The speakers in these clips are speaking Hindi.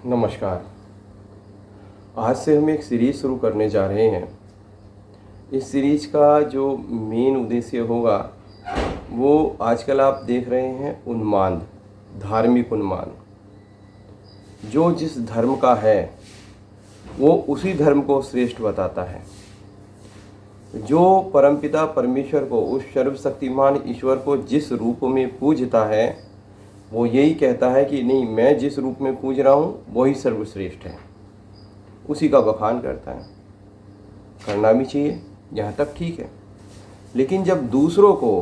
नमस्कार। आज से हम एक सीरीज़ शुरू करने जा रहे हैं। इस सीरीज का जो मेन उद्देश्य होगा वो आजकल आप देख रहे हैं उन्माद, धार्मिक उन्माद। जो जिस धर्म का है वो उसी धर्म को श्रेष्ठ बताता है। जो परमपिता परमेश्वर को, उस सर्वशक्तिमान ईश्वर को जिस रूप में पूजता है वो यही कहता है कि नहीं, मैं जिस रूप में पूज रहा हूँ वही सर्वश्रेष्ठ है। उसी का बखान करता है। करना भी चाहिए, यहाँ तक ठीक है। लेकिन जब दूसरों को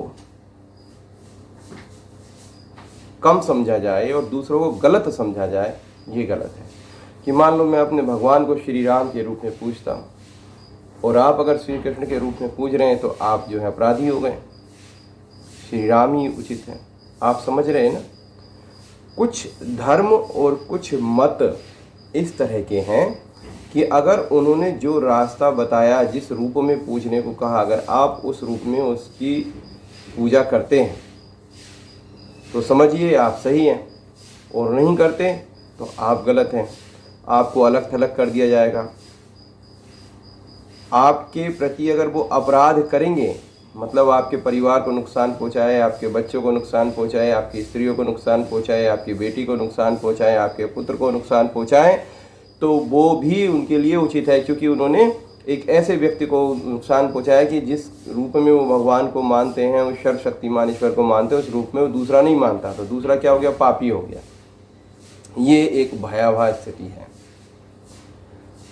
कम समझा जाए और दूसरों को गलत समझा जाए, ये गलत है। कि मान लो मैं अपने भगवान को श्री राम के रूप में पूजता हूँ और आप अगर श्री कृष्ण के रूप में पूज रहे हैं तो आप जो है अपराधी हो गए। श्री राम ही उचित है। आप समझ रहे हैं ना। कुछ धर्म और कुछ मत इस तरह के हैं कि अगर उन्होंने जो रास्ता बताया, जिस रूप में पूजने को कहा, अगर आप उस रूप में उसकी पूजा करते हैं तो समझिए आप सही हैं, और नहीं करते तो आप गलत हैं। आपको अलग थलग कर दिया जाएगा। आपके प्रति अगर वो अपराध करेंगे, मतलब आपके परिवार को नुकसान पहुंचाए, आपके बच्चों को नुकसान पहुंचाए, आपकी स्त्रियों को नुकसान पहुंचाए, आपकी बेटी को नुकसान पहुंचाए, आपके पुत्र को नुकसान पहुंचाए, तो वो भी उनके लिए उचित है। क्योंकि उन्होंने एक ऐसे व्यक्ति को नुकसान पहुंचाया कि जिस रूप में वो भगवान को मानते हैं, उस सर्वशक्तिमान ईश्वर को मानते हैं, उस रूप में वो दूसरा नहीं मानता, तो दूसरा क्या हो गया? पापी हो गया। ये एक भयावह स्थिति है।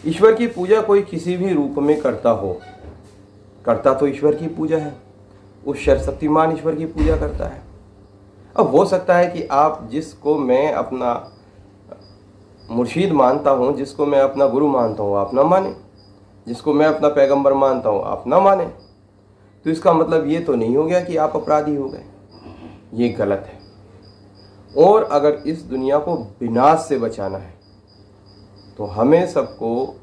ईश्वर की पूजा कोई किसी भी रूप में करता हो, करता तो ईश्वर की पूजा है, उस सर्वशक्तिमान ईश्वर की पूजा करता है। अब हो सकता है कि आप जिसको मैं अपना मुर्शीद मानता हूँ, जिसको मैं अपना गुरु मानता हूँ, आप ना माने। जिसको मैं अपना पैगंबर मानता हूँ, आप ना माने। तो इसका मतलब ये तो नहीं हो गया कि आप अपराधी हो गए। ये गलत है। और अगर इस दुनिया को विनाश से बचाना है तो हमें सबको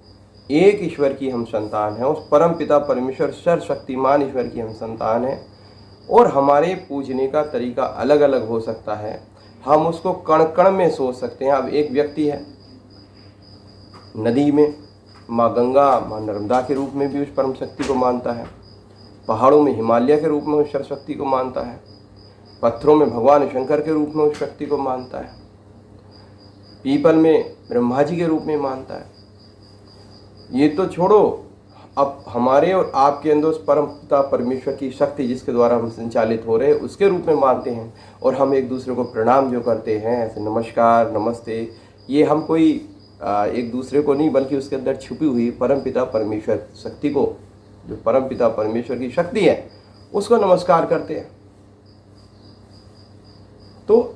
एक ईश्वर की हम संतान हैं, उस परम पिता परमेश्वर सर्वशक्तिमान ईश्वर की हम संतान हैं। और हमारे पूजने का तरीका अलग अलग हो सकता है। हम उसको कण कण में सोच सकते हैं। अब एक व्यक्ति है, नदी में माँ गंगा, माँ नर्मदा के रूप में भी उस परम शक्ति को मानता है। पहाड़ों में हिमालय के रूप में उस शक्ति को मानता है। पत्थरों में भगवान शंकर के रूप में उस शक्ति को मानता है। पीपल में ब्रह्मा जी के रूप में मानता है। ये तो छोड़ो, अब हमारे और आपके अंदर उस परम पिता परमेश्वर की शक्ति जिसके द्वारा हम संचालित हो रहे हैं उसके रूप में मानते हैं। और हम एक दूसरे को प्रणाम जो करते हैं, ऐसे नमस्कार, नमस्ते, ये हम कोई एक दूसरे को नहीं, बल्कि उसके अंदर छुपी हुई परम पिता परमेश्वर शक्ति को, जो परम पिता परमेश्वर की शक्ति है, उसको नमस्कार करते हैं। तो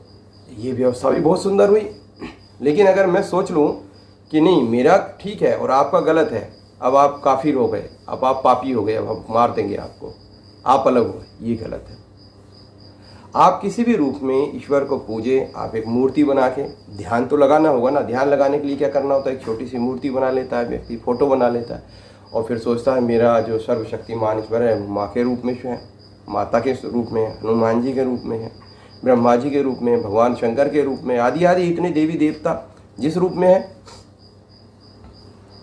ये व्यवस्था भी बहुत सुंदर हुई। लेकिन अगर मैं सोच लूँ कि नहीं, मेरा ठीक है और आपका गलत है, अब आप काफिर हो गए, अब आप पापी हो गए, अब हम मार देंगे आपको, आप अलग हो गए, ये गलत है। आप किसी भी रूप में ईश्वर को पूजे। आप एक मूर्ति बना के, ध्यान तो लगाना होगा ना। ध्यान लगाने के लिए क्या करना होता है? एक छोटी सी मूर्ति बना लेता है व्यक्ति, फोटो बना लेता है, और फिर सोचता है मेरा जो सर्वशक्तिमान ईश्वर है माँ के रूप में है, माता के रूप में है, हनुमान जी के रूप में है, ब्रह्मा जी के रूप में, भगवान शंकर के रूप में, आदि आदि इतने देवी देवता जिस रूप में है,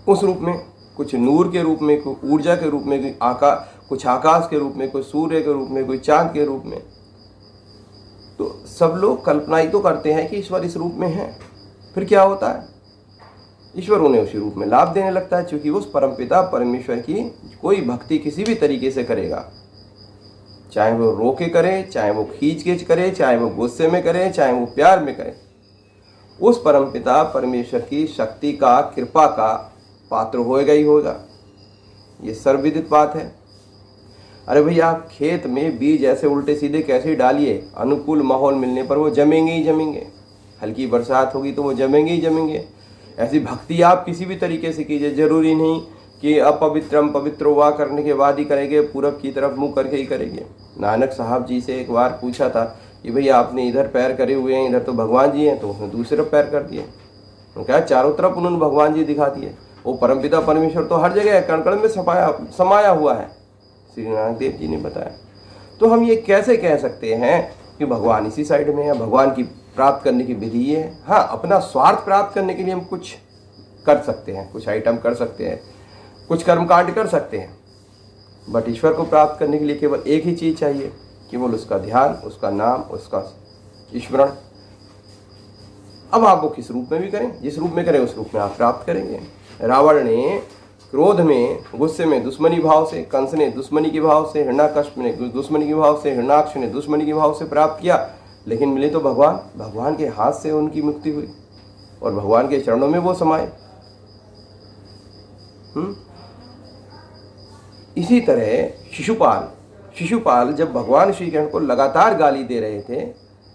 उस रूप में, कुछ नूर के रूप में, कोई ऊर्जा के रूप में, कुछ आकाश के रूप में, कोई सूर्य के रूप में, कोई चांद के रूप में। तो सब लोग कल्पना ही तो करते हैं कि ईश्वर इस रूप में है। फिर क्या होता है? ईश्वर उन्हें उसी रूप में लाभ देने लगता है। क्योंकि उस परमपिता परमेश्वर की कोई भक्ति किसी भी तरीके से करेगा, चाहे वो रोके करे, चाहे वो खींच खींच करे, चाहे वो गुस्से में करे, चाहे वो प्यार में करे, उस परमपिता परमेश्वर की शक्ति का, कृपा का पात्र होएगा ही होगा। ये सर्वविदित बात है। अरे भैया, आप खेत में बीज ऐसे उल्टे सीधे कैसे डालिए, अनुकूल माहौल मिलने पर वो जमेंगे ही जमेंगे। हल्की बरसात होगी तो वो जमेंगे ही जमेंगे। ऐसी भक्ति आप किसी भी तरीके से कीजिए। जरूरी नहीं कि अपवित्रम पवित्र हुआ करने के बाद ही करेंगे, पूरब की तरफ मुँह करके ही करेंगे। नानक साहब जी से एक बार पूछा था कि भैया आपने इधर पैर करे हुए हैं, इधर तो भगवान जी हैं, तो उसने दूसरी तरफ पैर कर दिए। तो क्या चारों तरफ उन्होंने भगवान जी दिखा दिए। वो परमपिता परमेश्वर तो हर जगह कण कण में समाया हुआ है, श्री नानक देव जी ने बताया। तो हम ये कैसे कह सकते हैं कि भगवान इसी साइड में है, भगवान की प्राप्त करने की विधि ये है। हाँ, अपना स्वार्थ प्राप्त करने के लिए हम कुछ कर सकते हैं, कुछ आइटम कर सकते हैं, कुछ कर्मकांड कर सकते हैं, बट ईश्वर को प्राप्त करने के लिए केवल एक ही चीज़ चाहिए, केवल उसका ध्यान, उसका नाम, उसका स्मरण। अब आप वो किस रूप में भी करें, जिस रूप में करें उस रूप में आप प्राप्त करेंगे। रावण ने क्रोध में, गुस्से में दुश्मनी भाव से, कंस ने दुश्मनी के भाव से, हिरण्यकश्यप ने दुश्मनी के भाव से, हिरण्याक्ष ने दुश्मनी के भाव से प्राप्त किया, लेकिन मिले तो भगवान के हाथ से उनकी मुक्ति हुई और भगवान के चरणों में वो समाये। इसी तरह शिशुपाल जब भगवान श्री कृष्ण को लगातार गाली दे रहे थे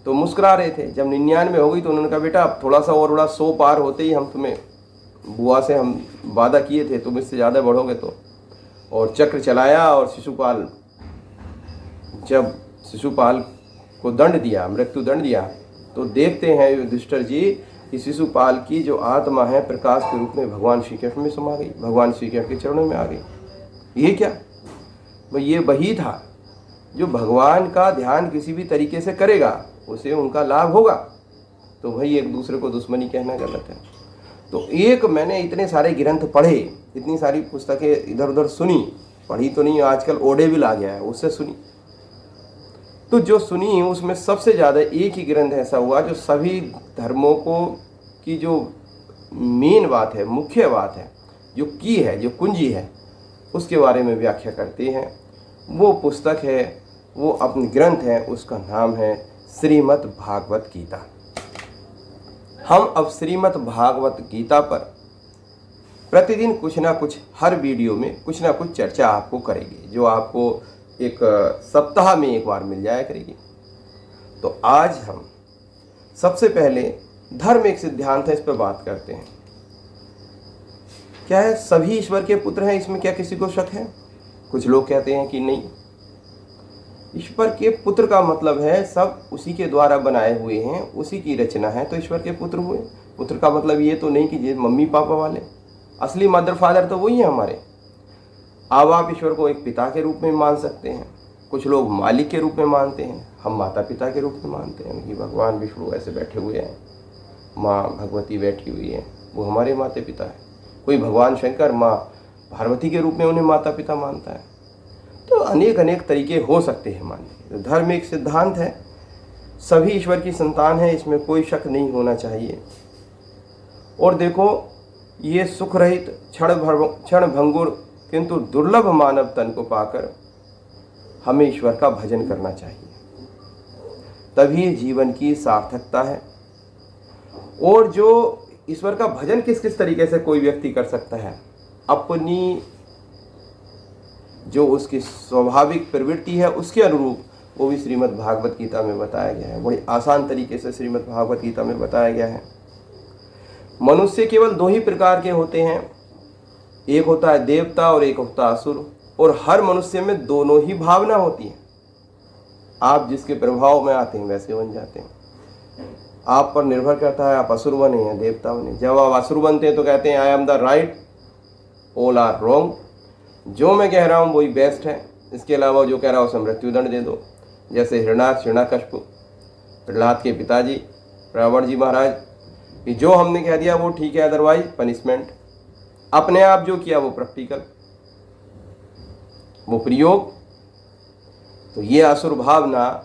तो मुस्कुरा रहे थे। जब 99 हो गई तो उन्होंने कहा, बेटा अब थोड़ा सा और बड़ा 100 पार होते ही हम तुम्हें, बुआ से हम वादा किए थे तुम इससे ज़्यादा बढ़ोगे तो। और चक्र चलाया और जब शिशुपाल को दंड दिया, मृत्यु दंड दिया, तो देखते हैं युधिष्ठिर जी कि शिशुपाल की जो आत्मा है प्रकाश के रूप में भगवान श्री कृष्ण में समा गई, भगवान श्री कृष्ण के चरणों में आ गई। ये क्या, भाई ये वही था जो भगवान का ध्यान किसी भी तरीके से करेगा उसे उनका लाभ होगा। तो भाई एक दूसरे को दुश्मनी कहना गलत है। तो एक मैंने इतने सारे ग्रंथ पढ़े, इतनी सारी पुस्तकें इधर उधर सुनी, पढ़ी तो नहीं, आजकल ऑडिबल आ गया है, उससे सुनी। तो जो सुनी उसमें सबसे ज़्यादा एक ही ग्रंथ ऐसा हुआ जो सभी धर्मों को की जो मेन बात है, मुख्य बात है, जो की है, जो कुंजी है, उसके बारे में व्याख्या करते हैं। वो पुस्तक है, वो अपनी ग्रंथ है, उसका नाम है श्रीमद् भागवत गीता। हम अब श्रीमद् भागवत गीता पर प्रतिदिन कुछ ना कुछ, हर वीडियो में कुछ ना कुछ चर्चा आपको करेंगे, जो आपको एक सप्ताह में एक बार मिल जाया करेगी। तो आज हम सबसे पहले धर्म एक सिद्धांत है, इस पर बात करते हैं। क्या है, सभी ईश्वर के पुत्र हैं, इसमें क्या किसी को शक है? कुछ लोग कहते हैं कि नहीं, ईश्वर के पुत्र का मतलब है सब उसी के द्वारा बनाए हुए हैं, उसी की रचना है, तो ईश्वर के पुत्र हुए। पुत्र का मतलब ये तो नहीं कि ये मम्मी पापा वाले, असली मदर फादर तो वही है हमारे। अब आप ईश्वर को एक पिता के रूप में मान सकते हैं, कुछ लोग मालिक के रूप में मानते हैं, हम माता पिता के रूप में मानते हैं कि भगवान विष्णु ऐसे बैठे हुए हैं, माँ भगवती बैठी हुई है, वो हमारे माता पिता है। कोई भगवान शंकर माँ पार्वती के रूप में उन्हें माता पिता मानता है। तो अनेक अनेक तरीके हो सकते हैं मानने के। तो धर्म एक सिद्धांत है, सभी ईश्वर की संतान है, इसमें कोई शक नहीं होना चाहिए। और देखो, ये सुख रहित क्षण भंगुर किंतु दुर्लभ मानव तन को पाकर हमें ईश्वर का भजन करना चाहिए, तभी जीवन की सार्थकता है। और जो ईश्वर का भजन किस किस तरीके से कोई व्यक्ति कर सकता है, अपनी जो उसकी स्वाभाविक प्रवृत्ति है उसके अनुरूप, वो भी श्रीमद् भागवत गीता में बताया गया है। बड़ी आसान तरीके से श्रीमद् भागवत गीता में बताया गया है। मनुष्य केवल 2 ही प्रकार के होते हैं, एक होता है देवता और एक होता है असुर, और हर मनुष्य में दोनों ही भावना होती है। आप जिसके प्रभाव में आते हैं वैसे बन जाते हैं, आप पर निर्भर करता है आप असुर बने या देवता बने। जब आप असुर बनते हैं तो कहते हैं I am the right, all are wrong, जो मैं कह रहा हूँ वही बेस्ट है, इसके अलावा जो कह रहा हूँ उसे मृत्यु दंड दे दो। जैसे हिरण्याकश्यप, प्रहलाद के पिताजी रावण जी महाराज, कि जो हमने कह दिया वो ठीक है, अदरवाइज पनिशमेंट। अपने आप जो किया वो प्रैक्टिकल, वो प्रयोग। तो ये असुर भावना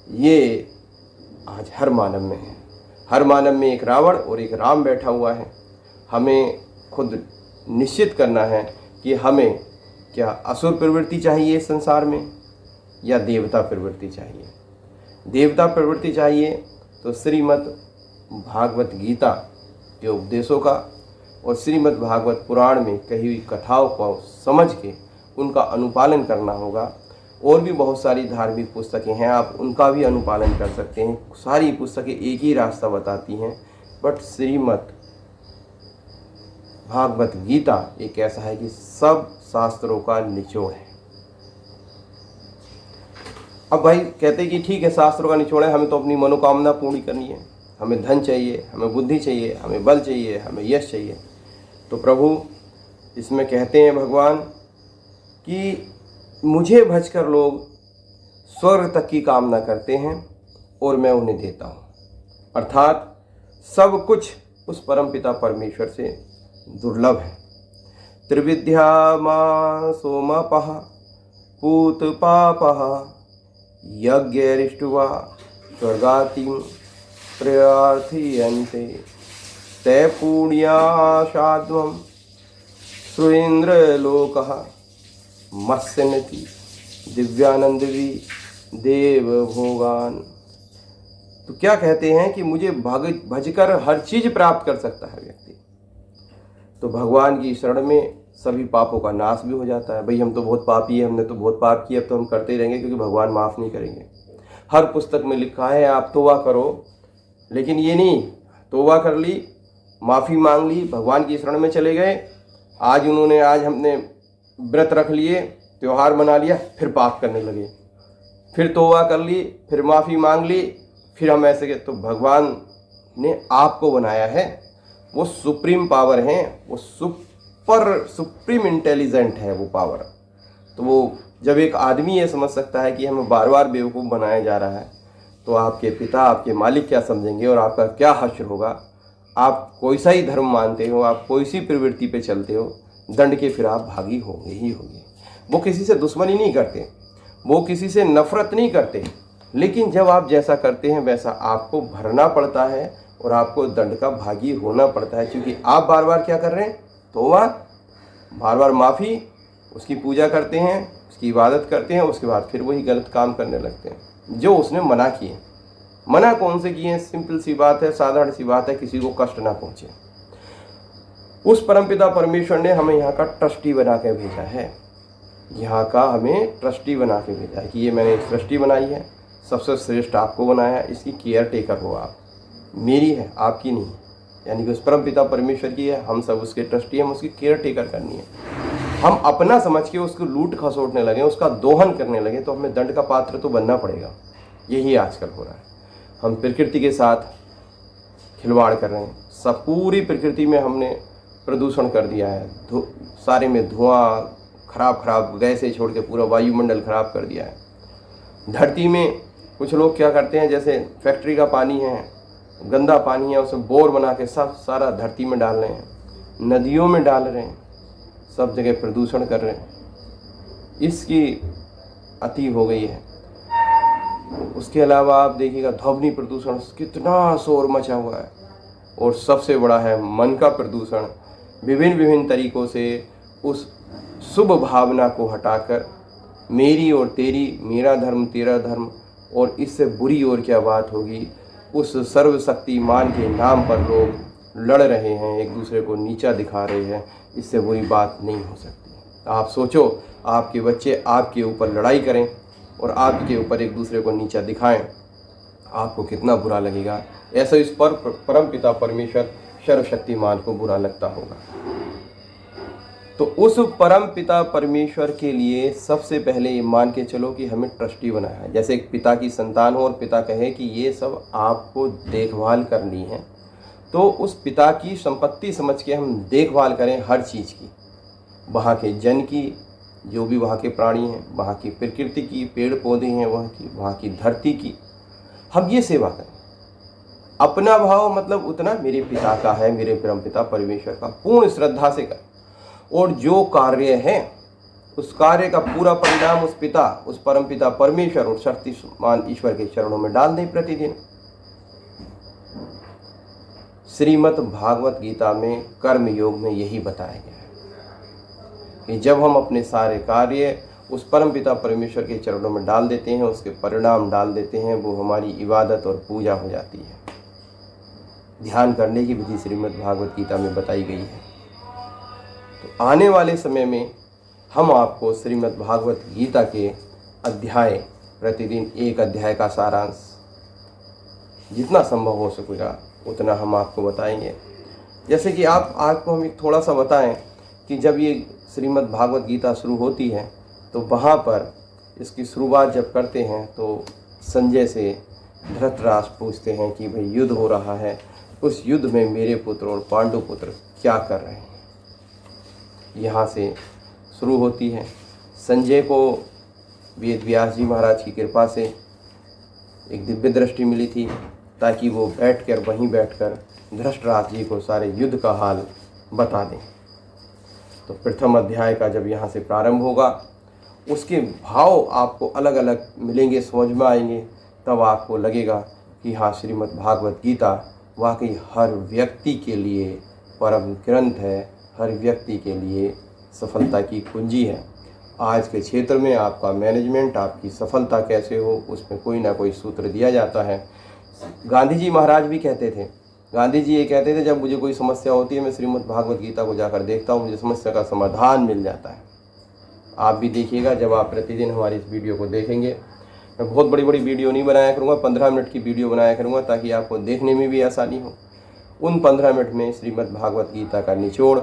ये आज हर मानव में है। हर मानव में एक रावण और एक राम बैठा हुआ है। हमें खुद निश्चित करना है कि हमें क्या असुर प्रवृत्ति चाहिए इस संसार में या देवता प्रवृत्ति चाहिए। देवता प्रवृत्ति चाहिए तो श्रीमद् भागवत गीता के उपदेशों का और श्रीमद् भागवत पुराण में कही हुई कथाओं को समझ के उनका अनुपालन करना होगा। और भी बहुत सारी धार्मिक पुस्तकें हैं, आप उनका भी अनुपालन कर सकते हैं। सारी पुस्तकें एक ही रास्ता बताती हैं, बट श्रीमद् भागवत गीता एक ऐसा है कि सब शास्त्रों का निचोड़ है। अब भाई कहते हैं कि ठीक है शास्त्रों का निचोड़ है, हमें तो अपनी मनोकामना पूरी करनी है, हमें धन चाहिए, हमें बुद्धि चाहिए, हमें बल चाहिए, हमें यश चाहिए। तो प्रभु इसमें कहते हैं भगवान कि मुझे भजकर लोग स्वर्ग तक की कामना करते हैं और मैं उन्हें देता हूँ। अर्थात सब कुछ उस परमपिता परमेश्वर से दुर्लभ है। त्रिविद्या मां सोमपः पूत पापः यज्ञरिष्टुवा स्वर्गातिं प्रयार्थयन्ते ते पुण्याशाद्वं सुरेन्द्रलोकः मत्स्यन्ति दिव्यानंदवी देव भोगान। तो क्या कहते हैं कि मुझे भजकर हर चीज प्राप्त कर सकता है व्यक्ति। तो भगवान की शरण में सभी पापों का नाश भी हो जाता है। भाई हम तो बहुत पापी है, हमने तो बहुत पाप किया, अब तो हम करते ही रहेंगे क्योंकि भगवान माफ़ नहीं करेंगे। हर पुस्तक में लिखा है आप तौबा करो, लेकिन ये नहीं तौबा कर ली, माफ़ी मांग ली, भगवान की शरण में चले गए, आज हमने व्रत रख लिए, त्यौहार मना लिया, फिर पाप करने लगे, फिर तौबा कर ली, फिर माफ़ी मांग ली, फिर हम ऐसे के। तो भगवान ने आपको बनाया है, वो सुप्रीम पावर है, वो सुप्रीम इंटेलिजेंट है वो पावर। तो वो जब एक आदमी ये समझ सकता है कि हमें बार बार बेवकूफ़ बनाया जा रहा है, तो आपके पिता, आपके मालिक क्या समझेंगे और आपका क्या हश्र होगा। आप कोई सा ही धर्म मानते हो, आप कोई सी प्रवृत्ति पे चलते हो, दंड के फिर आप भागी होंगे ही होंगे। वो किसी से दुश्मनी नहीं करते, वो किसी से नफरत नहीं करते, लेकिन जब आप जैसा करते हैं वैसा आपको भरना पड़ता है और आपको दंड का भागी होना पड़ता है। क्योंकि आप बार बार क्या कर रहे हैं, तौबा, बार बार माफ़ी, उसकी पूजा करते हैं, उसकी इबादत करते हैं, उसके बाद फिर वही गलत काम करने लगते हैं जो उसने मना किए। मना कौन से किए हैं? सिंपल सी बात है, साधारण सी बात है, किसी को कष्ट ना पहुँचे। उस परमपिता परमेश्वर ने हमें यहाँ का ट्रस्टी बना के भेजा है, यहाँ का हमें ट्रस्टी बना के भेजा है कि ये मैंने एक सृष्टि बनाई है, सबसे श्रेष्ठ आपको बनाया है, इसकी केयर टेकर हो आप, मेरी है आपकी नहीं। यानी कि उस परमपिता परमेश्वर की है, हम सब उसके ट्रस्टी, हम उसकी केयर टेकर करनी है। हम अपना समझ के उसको लूट खसोटने लगे, उसका दोहन करने लगे, तो हमें दंड का पात्र तो बनना पड़ेगा। यही आजकल हो रहा है। हम प्रकृति के साथ खिलवाड़ कर रहे हैं, सब पूरी प्रकृति में हमने प्रदूषण कर दिया है, सारे में धुआं, खराब गैसें छोड़ के पूरा वायुमंडल खराब कर दिया है। धरती में कुछ लोग क्या करते हैं, जैसे फैक्ट्री का पानी है, गंदा पानी है, उसे बोर बना के सब सारा धरती में डाल रहे हैं, नदियों में डाल रहे हैं, सब जगह प्रदूषण कर रहे हैं। इसकी अति हो गई है। उसके अलावा आप देखिएगा ध्वनि प्रदूषण, कितना शोर मचा हुआ है। और सबसे बड़ा है मन का प्रदूषण। विभिन्न तरीकों से उस शुभ भावना को हटाकर मेरी और तेरी, मेरा धर्म तेरा धर्म, और इससे बुरी और क्या बात होगी, उस सर्वशक्तिमान के नाम पर लोग लड़ रहे हैं, एक दूसरे को नीचा दिखा रहे हैं। इससे बुरी बात नहीं हो सकती। आप सोचो, आपके बच्चे आपके ऊपर लड़ाई करें और आपके ऊपर एक दूसरे को नीचा दिखाएं, आपको कितना बुरा लगेगा। ऐसा इस परम पिता परमेश्वर सर्वशक्तिमान को बुरा लगता होगा। तो उस परम पिता परमेश्वर के लिए सबसे पहले ये मान के चलो कि हमें ट्रस्टी बनाया है। जैसे एक पिता की संतान हो और पिता कहे कि ये सब आपको देखभाल करनी है, तो उस पिता की संपत्ति समझ के हम देखभाल करें हर चीज़ की, वहाँ के जन की, जो भी वहाँ के प्राणी हैं, वहाँ की प्रकृति की, पेड़ पौधे हैं वहाँ की धरती की, हम ये सेवा करें। अपना भाव मतलब उतना मेरे पिता का है, मेरे परम पिता परमेश्वर का, पूर्ण श्रद्धा से करें। और जो कार्य है उस कार्य का पूरा परिणाम उस पिता, उस परम पिता परमेश्वर और शक्तिमान ईश्वर के चरणों में डाल दें प्रतिदिन। श्रीमद् भागवत गीता में कर्म योग में यही बताया गया है कि जब हम अपने सारे कार्य उस परम पिता परमेश्वर के चरणों में डाल देते हैं, उसके परिणाम डाल देते हैं, वो हमारी इबादत और पूजा हो जाती है। ध्यान करने की विधि श्रीमद् भागवत गीता में बताई गई है। तो आने वाले समय में हम आपको श्रीमद् भागवत गीता के अध्याय, प्रतिदिन एक अध्याय का सारांश जितना संभव हो सकेगा उतना हम आपको बताएंगे। जैसे कि आपको हम एक थोड़ा सा बताएं कि जब ये श्रीमद् भागवत गीता शुरू होती है तो वहाँ पर इसकी शुरुआत जब करते हैं तो संजय से धृतराष्ट्र पूछते हैं कि भाई युद्ध हो रहा है, उस युद्ध में मेरे पुत्र और पांडु पुत्र क्या कर रहे हैं। यहाँ से शुरू होती है। संजय को वेद व्यास जी महाराज की कृपा से एक दिव्य दृष्टि मिली थी, ताकि वो बैठकर वहीं बैठकर धृतराष्ट्र जी को सारे युद्ध का हाल बता दें। तो प्रथम अध्याय का जब यहाँ से प्रारंभ होगा, उसके भाव आपको अलग अलग मिलेंगे, समझ में आएंगे, तब आपको लगेगा कि हाँ, श्रीमद् भागवत गीता वाकई हर व्यक्ति के लिए परम ग्रंथ है, हर व्यक्ति के लिए सफलता की कुंजी है। आज के क्षेत्र में आपका मैनेजमेंट, आपकी सफलता कैसे हो, उसमें कोई ना कोई सूत्र दिया जाता है। गांधी जी महाराज भी कहते थे, गांधी जी ये कहते थे, जब मुझे कोई समस्या होती है मैं श्रीमद् भागवत गीता को जाकर देखता हूँ, मुझे समस्या का समाधान मिल जाता है। आप भी देखिएगा, जब आप प्रतिदिन हमारी इस वीडियो को देखेंगे। मैं बहुत बड़ी बड़ी वीडियो नहीं बनाया करूँगा, 15 मिनट की वीडियो बनाया करूँगा ताकि आपको देखने में भी आसानी हो। उन 15 मिनट में श्रीमद् भागवत गीता का निचोड़,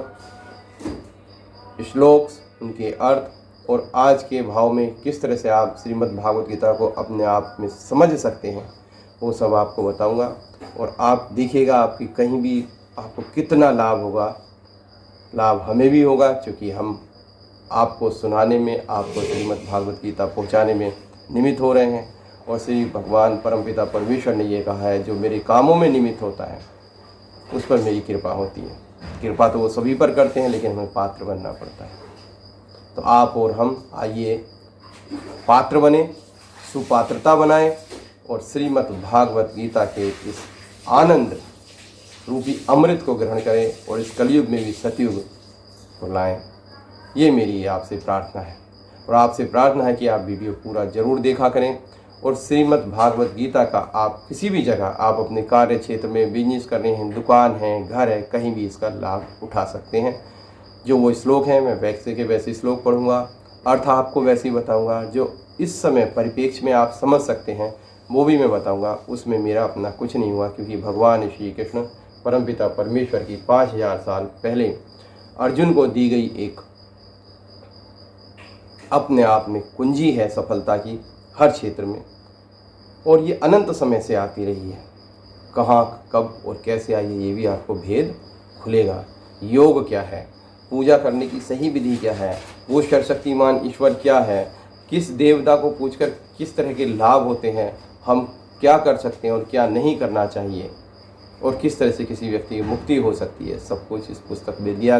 श्लोक, उनके अर्थ और आज के भाव में किस तरह से आप श्रीमद् भागवत गीता को अपने आप में समझ सकते हैं, वो सब आपको बताऊंगा। और आप देखिएगा आपकी कहीं भी आपको कितना लाभ होगा। लाभ हमें भी होगा, क्योंकि हम आपको सुनाने में, आपको श्रीमद् भागवत गीता पहुंचाने में निमित्त हो रहे हैं। और श्री भगवान परमपिता परमेश्वर ने ये कहा है, जो मेरे कामों में निमित्त होता है उस पर मेरी कृपा होती है। कृपा तो वो सभी पर करते हैं, लेकिन हमें पात्र बनना पड़ता है। तो आप और हम आइए पात्र बने, सुपात्रता बनाएं और श्रीमद् भागवत गीता के इस आनंद रूपी अमृत को ग्रहण करें और इस कलयुग में भी सतयुग को लाएं। ये मेरी आपसे प्रार्थना है। और आपसे प्रार्थना है कि आप वीडियो पूरा ज़रूर देखा करें और श्रीमद् भागवत गीता का आप किसी भी जगह, आप अपने कार्य क्षेत्र में बिजनेस कर रहे हैं, दुकान है, घर है, कहीं भी इसका लाभ उठा सकते हैं। जो वो श्लोक हैं मैं वैसे के वैसे श्लोक पढ़ूंगा, अर्थ आपको वैसे ही बताऊंगा। जो इस समय परिप्रेक्ष्य में आप समझ सकते हैं वो भी मैं बताऊंगा। उसमें मेरा अपना कुछ नहीं हुआ, क्योंकि भगवान श्री कृष्ण परमपिता परमेश्वर की 5000 साल पहले अर्जुन को दी गई एक अपने आप में कुंजी है सफलता की हर क्षेत्र में, और ये अनंत समय से आती रही है। कहाँ, कब और कैसे आई है, ये भी आपको भेद खुलेगा। योग क्या है, पूजा करने की सही विधि क्या है, वो सर्वशक्तिमान ईश्वर क्या है, किस देवता को पूजकर किस तरह के लाभ होते हैं, हम क्या कर सकते हैं और क्या नहीं करना चाहिए, और किस तरह से किसी व्यक्ति की मुक्ति हो सकती है, सब कुछ इस पुस्तक में दिया गया।